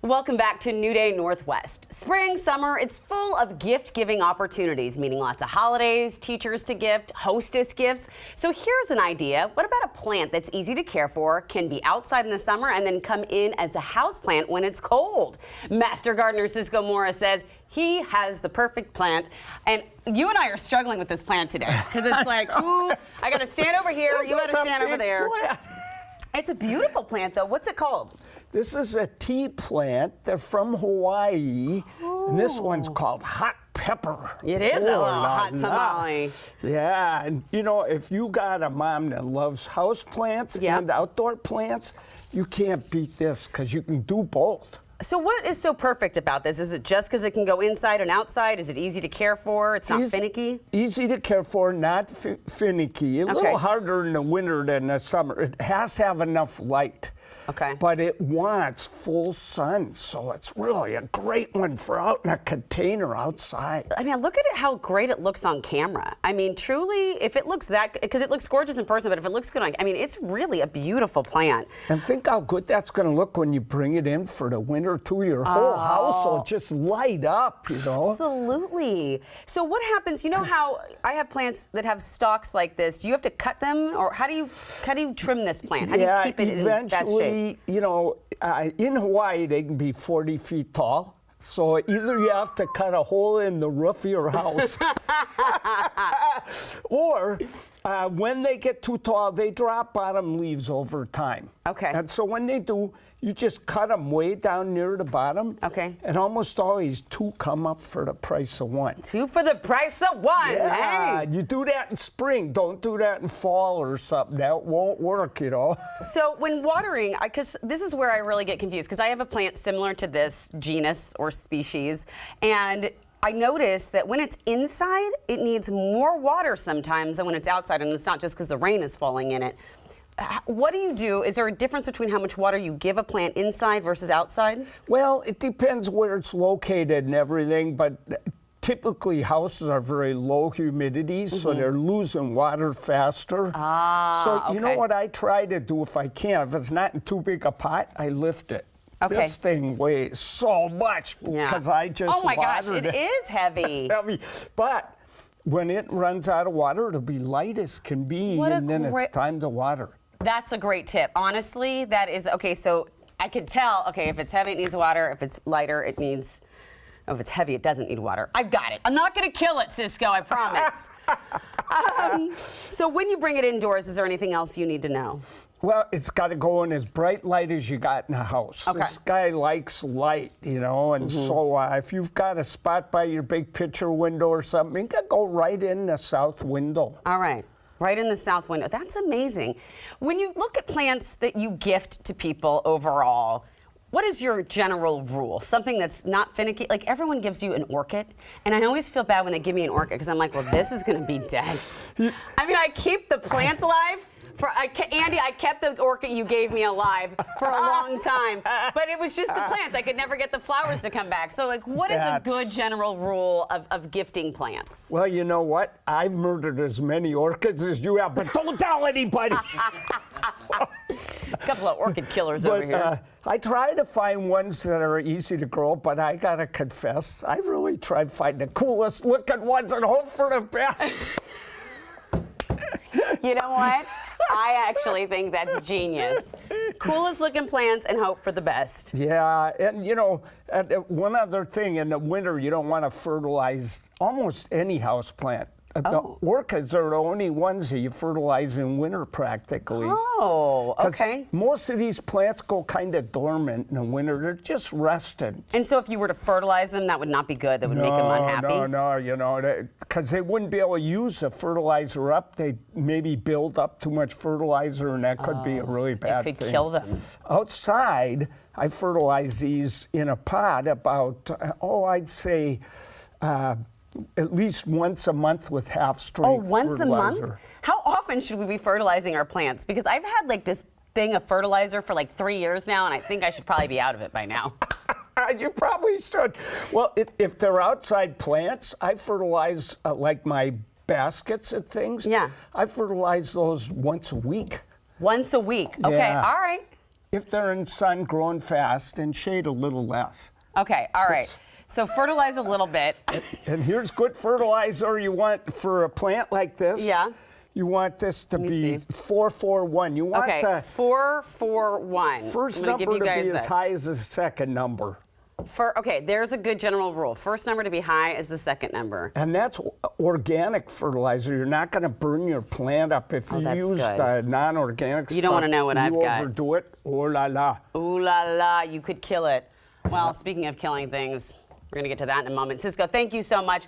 Welcome back to New Day Northwest. Spring, summer, it's full of gift-giving opportunities, meaning lots of holidays, teachers to gift, hostess gifts. So here's an idea. What about a plant that's easy to care for, can be outside in the summer, and then come in as a houseplant when it's cold? Master gardener Cisco Morris says he has the perfect plant. And you and I are struggling with this plant today because it's like, ooh, I got to stand over here, you got to stand over there. Plant. It's a beautiful plant, though. What's it called? This is a tea plant. They're from Hawaii. Ooh. And this one's called hot pepper. It is a little hot tamale. Yeah, and you know, if you got a mom that loves house plants and outdoor plants, you can't beat this because you can do both. So what is so perfect about this? Is it just because it can go inside and outside? Is it easy to care for? It's not finicky? Easy to care for, not finicky. A little harder in the winter than the summer. It has to have enough light. Okay. But it wants full sun, so it's really a great one for out in a container outside. I mean, look at it, how great it looks on camera. I mean, truly, if it looks that, because it looks gorgeous in person, but if it looks good on, I mean, it's really a beautiful plant. And think how good that's going to look when you bring it in for the winter too. Your whole house will just light up, you know. Absolutely. So what happens, you know how I have plants that have stalks like this. Do you have to cut them, or how do you trim this plant? How do you keep it in that shape? You know, in Hawaii, they can be 40 feet tall. So either you have to cut a hole in the roof of your house, or when they get too tall, they drop bottom leaves over time. Okay. And so when they do, you just cut them way down near the bottom. Okay. And almost always two come up for the price of one. Two for the price of one. Yeah, hey. You do that in spring. Don't do that in fall or something. That won't work, you know. So when watering, because this is where I really get confused, because I have a plant similar to this genus or species, and I noticed that when it's inside, it needs more water sometimes than when it's outside, and it's not just because the rain is falling in it. What do you do? Is there a difference between how much water you give a plant inside versus outside? Well, it depends where it's located and everything, but typically houses are very low humidity, so they're losing water faster. So you know what I try to do if I can? If it's not in too big a pot, I lift it. Okay. This thing weighs so much because I just oh my gosh, watered it is heavy. It's heavy. But when it runs out of water, it'll be light as can be, and then it's time to water. That's a great tip. Honestly, that is, okay, so I could tell, okay, if it's heavy, it needs water. If it's lighter, it needs, oh, if it's heavy, it doesn't need water. I've got it. I'm not going to kill it, Cisco, I promise. So when you bring it indoors, is there anything else you need to know? Well, it's got to go in as bright light as you got in the house. Okay. This guy likes light, you know, and so if you've got a spot by your big picture window or something, you can go right in the south window. All right. Right in the south window. That's amazing. When you look at plants that you gift to people overall, what is your general rule? Something that's not finicky? Like everyone gives you an orchid, and I always feel bad when they give me an orchid because I'm like, well, this is going to be dead. I mean, I keep the plants alive. Andy, I kept the orchid you gave me alive for a long time, but it was just the plants. I could never get the flowers to come back. So, like, what is a good general rule of gifting plants? Well, you know what? I've murdered as many orchids as you have, but don't tell anybody. A couple of orchid killers over here. I try to find ones that are easy to grow, but I gotta confess, I really try to find the coolest looking ones and hope for the best. You know what? I actually think that's genius. Coolest looking plants and hope for the best. Yeah, and you know, one other thing, in the winter you don't want to fertilize almost any house plant. The orchids are the only ones that you fertilize in winter practically. Oh, okay. Most of these plants go kind of dormant in the winter. They're just resting. And so if you were to fertilize them, that would not be good? That would make them unhappy? No, you know, because they wouldn't be able to use the fertilizer up. They maybe build up too much fertilizer, and that could be a really bad thing. It could kill them. Outside, I fertilize these in a pot about, I'd say, at least once a month with half-strength fertilizer. Once a month? How often should we be fertilizing our plants? Because I've had like this thing of fertilizer for like 3 years now, and I think I should probably be out of it by now. You probably should. Well, if they're outside plants, I fertilize like my baskets and things. Yeah. I fertilize those once a week. Once a week. Okay, all right. If they're in sun, growing fast, and shade a little less. Okay, all right. So fertilize a little bit. And here's good fertilizer you want for a plant like this. Yeah. You want this to be see. 4-4-1. You want Okay, the 4-4-1. first I'm gonna number give you to guys be as that. high as the second number. Okay, there's a good general rule. First number to be high is the second number. And that's organic fertilizer. You're not going to burn your plant up if you that's use good. non-organic stuff. You don't wanna know what I've got. You overdo it, oh la la. Ooh la la, you could kill it. Well, speaking of killing things, we're going to get to that in a moment. Cisco, thank you so much.